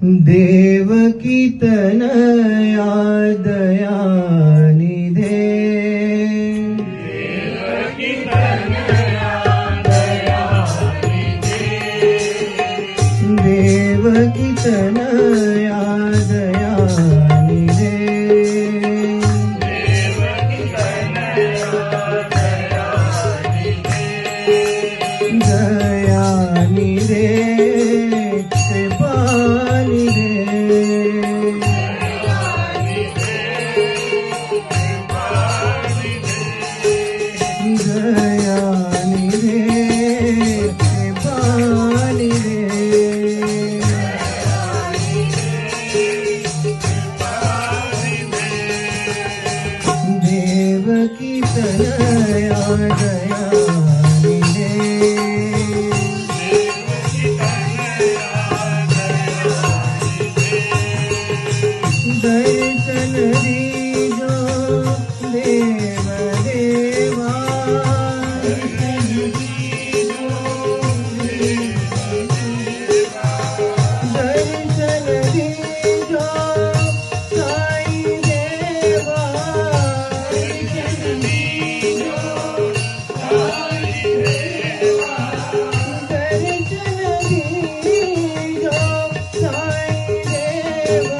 देवकी तनया दयानिधे देवकी तनया दयानिधे देवकी तनया दयानिधे देवकी तनया दयानिधे दयानिधे देवकी तनया दयानिधे दर्शन दीजो देव देवा दर्शन दीजो साई देवा दर्शन दीजो साई देवा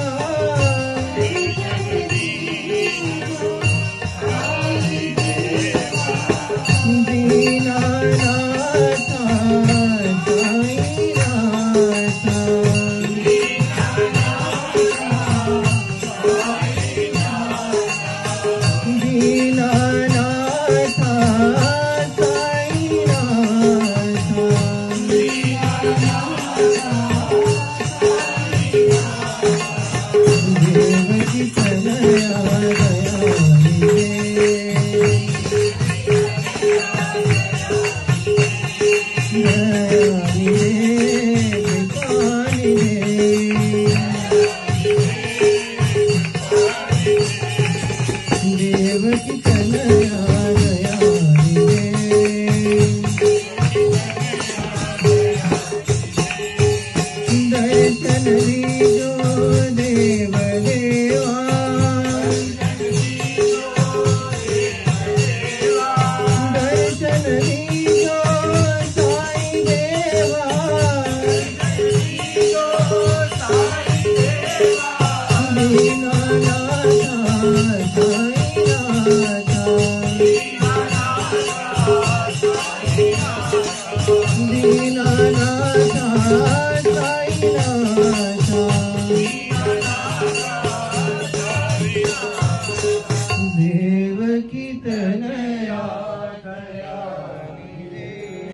देवकी तनया दयानिधे देवकी तनया दयानिधे दर्शन दीजो